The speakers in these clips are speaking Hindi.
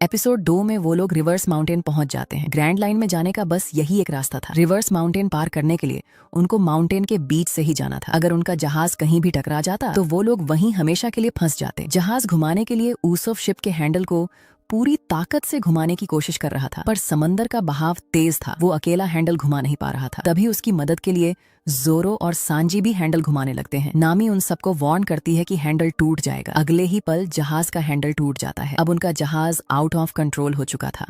एपिसोड 2 में वो लोग रिवर्स माउंटेन पहुंच जाते हैं। ग्रैंड लाइन में जाने का बस यही एक रास्ता था। रिवर्स माउंटेन पार करने के लिए उनको माउंटेन के बीच से ही जाना था। अगर उनका जहाज कहीं भी टकरा जाता तो वो लोग वहीं हमेशा के लिए फंस जाते। जहाज घुमाने के लिए ऊसोफ शिप के हैंडल को पूरी ताकत से घुमाने की कोशिश कर रहा था, पर समंदर का बहाव तेज था। वो अकेला हैंडल घुमा नहीं पा रहा था। तभी उसकी मदद के लिए जोरो और सांजी भी हैंडल घुमाने लगते हैं। नामी उन सबको वार्न करती है कि हैंडल टूट जाएगा। अगले ही पल जहाज का हैंडल टूट जाता है। अब उनका जहाज आउट ऑफ कंट्रोल हो चुका था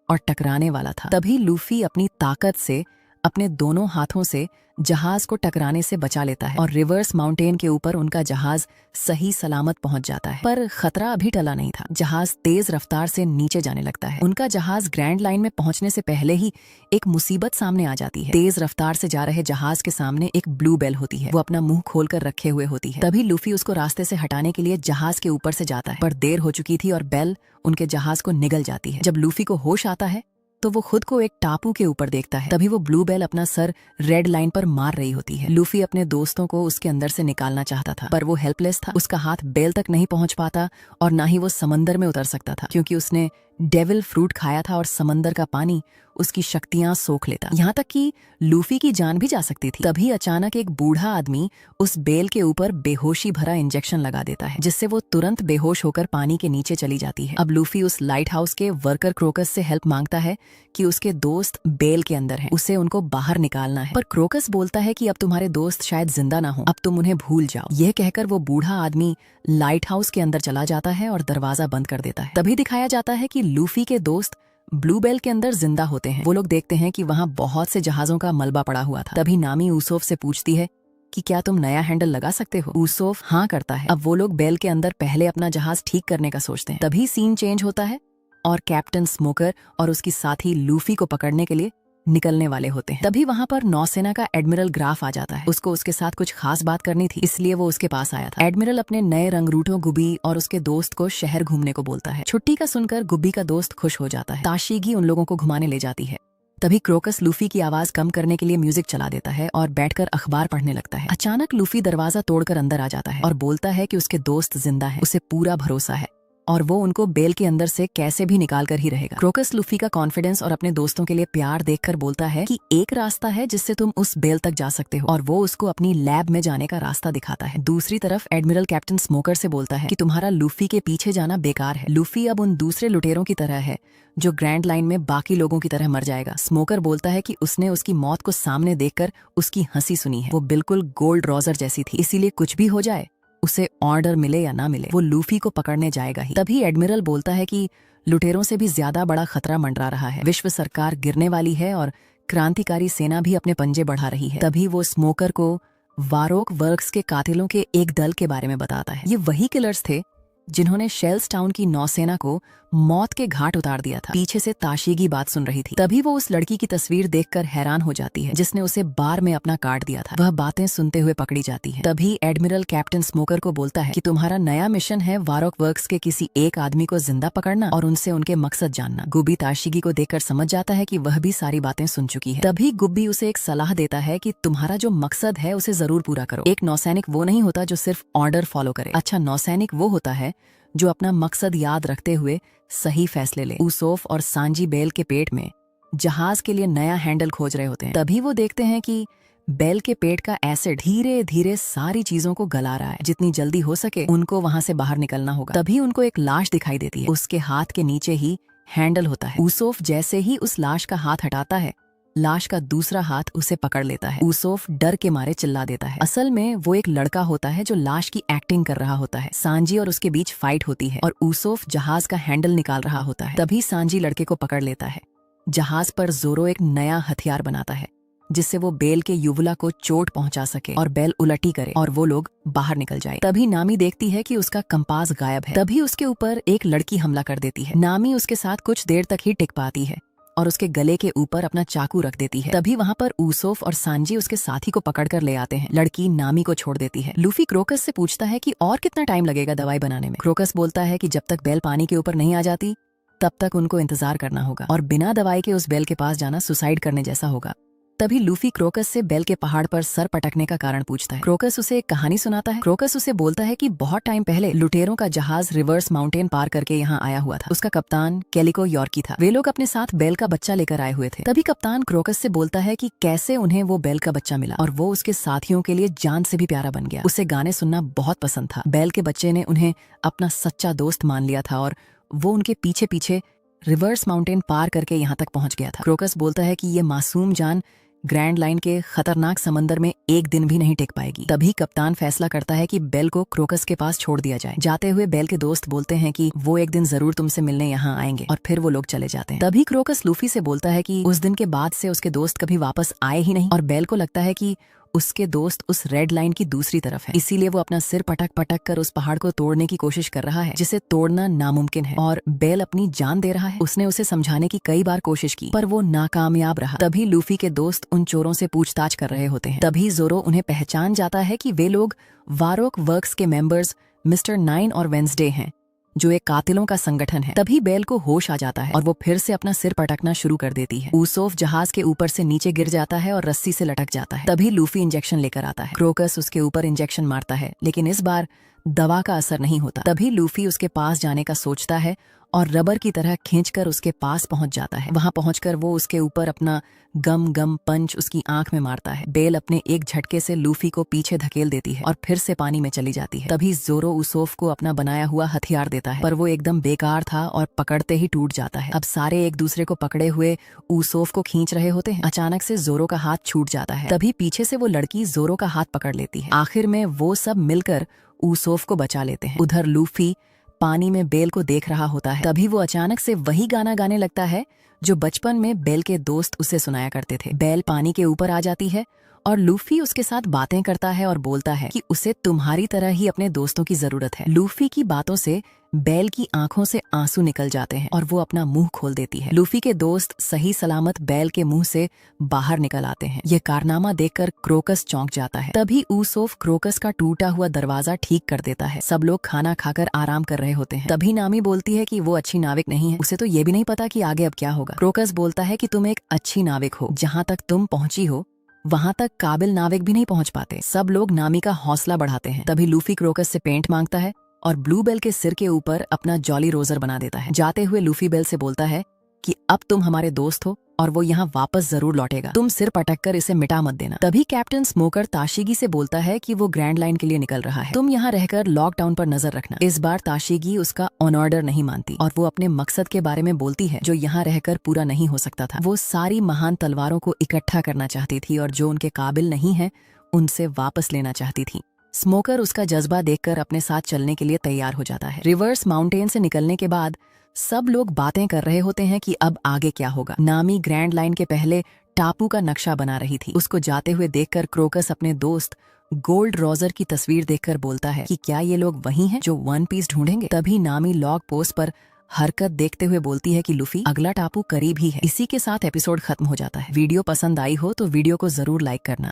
और टकराने वाला था। तभी लूफी अपनी ताकत से अपने दोनों हाथों से जहाज को टकराने से बचा लेता है और रिवर्स माउंटेन के ऊपर उनका जहाज सही सलामत पहुंच जाता है। पर खतरा अभी टला नहीं था। जहाज तेज रफ्तार से नीचे जाने लगता है। उनका जहाज ग्रैंड लाइन में पहुंचने से पहले ही एक मुसीबत सामने आ जाती है। तेज रफ्तार से जा रहे जहाज के सामने एक ब्लू बेल होती है। वो अपना मुंह खोलकर रखे हुए होती है। तभी लूफी उसको रास्ते से हटाने के लिए जहाज के ऊपर से जाता है, पर देर हो चुकी थी और बेल उनके जहाज को निगल जाती है। जब लूफी को होश आता है तो वो खुद को एक टापू के ऊपर देखता है। तभी वो ब्लू बेल अपना सर रेड लाइन पर मार रही होती है। लूफी अपने दोस्तों को उसके अंदर से निकालना चाहता था, पर वो हेल्पलेस था। उसका हाथ बेल तक नहीं पहुंच पाता और ना ही वो समंदर में उतर सकता था, क्योंकि उसने डेविल फ्रूट खाया था और समंदर का पानी उसकी शक्तियां सोख लेता। यहाँ तक कि लूफी की जान भी जा सकती थी। तभी अचानक एक बूढ़ा आदमी उस बेल के ऊपर बेहोशी भरा इंजेक्शन लगा देता है, जिससे वो तुरंत बेहोश होकर पानी के नीचे चली जाती है। अब लूफी उस लाइट हाउस के वर्कर क्रोकस से हेल्प मांगता है कि उसके दोस्त बेल के अंदर हैं, उसे उनको बाहर निकालना है। पर क्रोकस बोलता है कि अब तुम्हारे दोस्त शायद जिंदा ना हो, अब तुम उन्हें भूल जाओ। यह कहकर वो बूढ़ा आदमी लाइट हाउस के अंदर चला जाता है और दरवाजा बंद कर देता है। तभी दिखाया जाता है कि लूफी के दोस्त ब्लू बेल के अंदर जिंदा होते हैं। वो लोग देखते हैं कि वहाँ बहुत से जहाजों का मलबा पड़ा हुआ था। तभी नामी ऊसोफ से पूछती है कि क्या तुम नया हैंडल लगा सकते हो। ऊसोफ हाँ करता है। अब वो लोग बेल के अंदर पहले अपना जहाज ठीक करने का सोचते हैं। तभी सीन चेंज होता है और कैप्टन स्मोकर और उसकी साथी लूफी को पकड़ने के लिए निकलने वाले होते हैं। तभी वहाँ पर नौसेना का एडमिरल ग्राफ आ जाता है। उसको उसके साथ कुछ खास बात करनी थी, इसलिए वो उसके पास आया था। एडमिरल अपने नए रंगरूटों गुब्बी और उसके दोस्त को शहर घूमने को बोलता है। छुट्टी का सुनकर गुब्बी का दोस्त खुश हो जाता है। ताशीगी उन लोगों को घुमाने ले जाती है। तभी क्रोकस लूफी की आवाज कम करने के लिए म्यूजिक चला देता है और बैठकर अखबार पढ़ने लगता है। अचानक लूफी दरवाजा तोड़कर अंदर आ जाता है और बोलता है कि उसके दोस्त जिंदा है, उसे पूरा भरोसा है और वो उनको बेल के अंदर से कैसे भी निकाल कर ही रहेगा। क्रोकस लूफी का कॉन्फिडेंस और अपने दोस्तों के लिए प्यार देखकर बोलता है कि एक रास्ता है जिससे तुम उस बेल तक जा सकते हो, और वो उसको अपनी लैब में जाने का रास्ता दिखाता है। दूसरी तरफ एडमिरल कैप्टन स्मोकर से बोलता है कि तुम्हारा लूफी के पीछे जाना बेकार है। लूफी अब उन दूसरे लुटेरों की तरह है जो ग्रैंड लाइन में बाकी लोगों की तरह मर जाएगा। स्मोकर बोलता है कि उसने उसकी मौत को सामने देखकर उसकी हंसी सुनी है। वो बिल्कुल गोल्ड रोजर जैसी थी, इसीलिए कुछ भी हो जाए, उसे ऑर्डर मिले या ना मिले, वो लूफी को पकड़ने जाएगा ही। तभी एडमिरल बोलता है कि लुटेरों से भी ज्यादा बड़ा खतरा मंडरा रहा है। विश्व सरकार गिरने वाली है और क्रांतिकारी सेना भी अपने पंजे बढ़ा रही है। तभी वो स्मोकर को वारोक वर्क्स के कातिलों के एक दल के बारे में बताता है। ये वही किलर्स थे जिन्होंने शेल्स टाउन की नौसेना को मौत के घाट उतार दिया था। पीछे से ताशीगी बात सुन रही थी। तभी वो उस लड़की की तस्वीर देखकर हैरान हो जाती है जिसने उसे बार में अपना काट दिया था। वह बातें सुनते हुए पकड़ी जाती है। तभी एडमिरल कैप्टन स्मोकर को बोलता है कि तुम्हारा नया मिशन है वारोक वर्क्स के किसी एक आदमी को जिंदा पकड़ना और उनसे उनके मकसद जानना। गुब्बी ताशीगी को देखकर समझ जाता है कि वह भी सारी बातें सुन चुकी है। तभी गुब्बी उसे एक सलाह देता है कि तुम्हारा जो मकसद है उसे जरूर पूरा करो। एक नौसैनिक वो नहीं होता जो सिर्फ ऑर्डर फॉलो करे। अच्छा नौसैनिक वो होता है जो अपना मकसद याद रखते हुए सही फैसले ले। ऊसोफ और सांजी बेल के पेट में जहाज के लिए नया हैंडल खोज रहे होते हैं। तभी वो देखते हैं कि बेल के पेट का एसिड धीरे धीरे सारी चीजों को गला रहा है। जितनी जल्दी हो सके उनको वहां से बाहर निकलना होगा। तभी उनको एक लाश दिखाई देती है। उसके हाथ के नीचे ही हैंडल होता है। ऊसोफ जैसे ही उस लाश का हाथ हटाता है, लाश का दूसरा हाथ उसे पकड़ लेता है। ऊसोफ डर के मारे चिल्ला देता है। असल में वो एक लड़का होता है जो लाश की एक्टिंग कर रहा होता है। सांजी और उसके बीच फाइट होती है और ऊसोफ जहाज का हैंडल निकाल रहा होता है। तभी सांजी लड़के को पकड़ लेता है। जहाज पर जोरो एक नया हथियार बनाता है जिससे वो बेल के युवला को चोट पहुंचा सके और बेल उलटी करे और वो लोग बाहर निकल जाए। तभी नामी देखती है कि उसका कंपास गायब है। तभी उसके ऊपर एक लड़की हमला कर देती है। नामी उसके साथ कुछ देर तक ही टिक पाती है और उसके गले के ऊपर अपना चाकू रख देती है। तभी वहाँ पर ऊसोफ और सांजी उसके साथी को पकड़कर ले आते हैं। लड़की नामी को छोड़ देती है। लूफी क्रोकस से पूछता है कि और कितना टाइम लगेगा दवाई बनाने में। क्रोकस बोलता है कि जब तक बेल पानी के ऊपर नहीं आ जाती तब तक उनको इंतजार करना होगा और बिना दवाई के उस बेल के पास जाना सुसाइड करने जैसा होगा। तभी लूफी क्रोकस से बेल के पहाड़ पर सर पटकने का कारण पूछता है। क्रोकस उसे एक कहानी सुनाता है। क्रोकस उसे बोलता है कि बहुत टाइम पहले लुटेरों का जहाज रिवर्स माउंटेन पार करके यहाँ आया हुआ था। उसका कप्तान कैलिको यॉर्की था। वे लोग अपने साथ बेल का बच्चा लेकर आए हुए थे। तभी कप्तान क्रोकस से बोलता है कि कैसे उन्हें वो बेल का बच्चा मिला और वो उसके साथियों के लिए जान से भी प्यारा बन गया। उसे गाने सुनना बहुत पसंद था। बेल के बच्चे ने उन्हें अपना सच्चा दोस्त मान लिया था और वो उनके पीछे पीछे रिवर्स माउंटेन पार करके यहाँ तक पहुंच गया था। क्रोकस बोलता है कि ये मासूम जान ग्रैंड लाइन के खतरनाक समंदर में एक दिन भी नहीं टिक पाएगी। तभी कप्तान फैसला करता है कि बेल को क्रोकस के पास छोड़ दिया जाए। जाते हुए बेल के दोस्त बोलते हैं कि वो एक दिन जरूर तुमसे मिलने यहाँ आएंगे और फिर वो लोग चले जाते हैं। तभी क्रोकस लूफी से बोलता है कि उस दिन के बाद से उसके दोस्त कभी वापस आए ही नहीं और बेल को लगता है कि उसके दोस्त उस रेड लाइन की दूसरी तरफ है, इसीलिए वो अपना सिर पटक पटक कर उस पहाड़ को तोड़ने की कोशिश कर रहा है जिसे तोड़ना नामुमकिन है और बेल अपनी जान दे रहा है। उसने उसे समझाने की कई बार कोशिश की पर वो नाकामयाब रहा। तभी लूफी के दोस्त उन चोरों से पूछताछ कर रहे होते हैं। तभी जोरो उन्हें पहचान जाता है कि वे लोग वारोक वर्क्स के मेंबर्स मिस्टर 9 और वेंसडे हैं, जो एक कातिलों का संगठन है। तभी बेल को होश आ जाता है और वो फिर से अपना सिर पटकना शुरू कर देती है। ऊसोफ जहाज के ऊपर से नीचे गिर जाता है और रस्सी से लटक जाता है। तभी लूफी इंजेक्शन लेकर आता है। क्रोकस उसके ऊपर इंजेक्शन मारता है लेकिन इस बार दवा का असर नहीं होता। तभी लूफी उसके पास जाने का सोचता है और रबर की तरह खींचकर उसके पास पहुंच जाता है। वहां पहुंचकर वो उसके ऊपर अपना गम गम पंच उसकी आंख में मारता है। बेल अपने एक झटके से लूफी को पीछे धकेल देती है और फिर से पानी में चली जाती है। तभी जोरो ऊसोफ को अपना बनाया हुआ हथियार देता है पर वो एकदम बेकार था और पकड़ते ही टूट जाता है। अब सारे एक दूसरे को पकड़े हुए ऊसोफ को खींच रहे होते हैं। अचानक से जोरो का हाथ छूट जाता है। तभी पीछे से वो लड़की जोरो का हाथ पकड़ लेती है। आखिर में वो सब मिलकर ऊसोफ को बचा लेते हैं। उधर लूफी पानी में बेल को देख रहा होता है। तभी वो अचानक से वही गाना गाने लगता है जो बचपन में बेल के दोस्त उसे सुनाया करते थे। बेल पानी के ऊपर आ जाती है और लूफी उसके साथ बातें करता है और बोलता है कि उसे तुम्हारी तरह ही अपने दोस्तों की जरूरत है। लूफी की बातों से बेल की आंखों से आंसू निकल जाते हैं और वो अपना मुंह खोल देती है। लूफी के दोस्त सही सलामत बेल के मुंह से बाहर निकल आते हैं। ये कारनामा देखकर क्रोकस चौंक जाता है। तभी ऊसोफ क्रोकस का टूटा हुआ दरवाजा ठीक कर देता है। सब लोग खाना खाकर आराम कर रहे होते हैं। तभी नामी बोलती है कि वो अच्छी नाविक नहीं है, उसे तो ये भी नहीं पता कि आगे अब क्या होगा। क्रोकस बोलता है कि तुम एक अच्छी नाविक हो, जहाँ तक तुम पहुंची हो वहां तक काबिल नाविक भी नहीं पहुंच पाते। सब लोग नामी का हौसला बढ़ाते हैं। तभी लूफी क्रोकस से पेंट मांगता है और ब्लू बेल के सिर के ऊपर अपना जॉली रोजर बना देता है। जाते हुए लूफी बेल से बोलता है कि अब तुम हमारे दोस्त हो और वो यहाँ वापस जरूर लौटेगा, तुम सिर पटक कर इसे मिटा मत देना। तभी कैप्टन स्मोकर ताशीगी से बोलता है कि वो ग्रैंड लाइन के लिए निकल रहा है, तुम यहाँ रहकर लॉकडाउन पर नजर रखना। इस बार ताशीगी उसका ऑन ऑर्डर नहीं मानती और वो अपने मकसद के बारे में बोलती है जो यहाँ रहकर पूरा नहीं हो सकता था। वो सारी महान तलवारों को इकट्ठा करना चाहती थी और जो उनके काबिल नहीं है उनसे वापस लेना चाहती थी। स्मोकर उसका जज्बा देखकर अपने साथ चलने के लिए तैयार हो जाता है। रिवर्स माउंटेन से निकलने के बाद सब लोग बातें कर रहे होते हैं कि अब आगे क्या होगा। नामी ग्रैंड लाइन के पहले टापू का नक्शा बना रही थी। उसको जाते हुए देखकर क्रोकस अपने दोस्त गोल्ड रोजर की तस्वीर देखकर बोलता है कि क्या ये लोग वही हैं जो वन पीस ढूंढेंगे। तभी नामी लॉग पोस्ट पर हरकत देखते हुए बोलती है कि लूफी अगला टापू करीब ही है। इसी के साथ एपिसोड खत्म हो जाता है। वीडियो पसंद आई हो तो वीडियो को जरूर लाइक करना।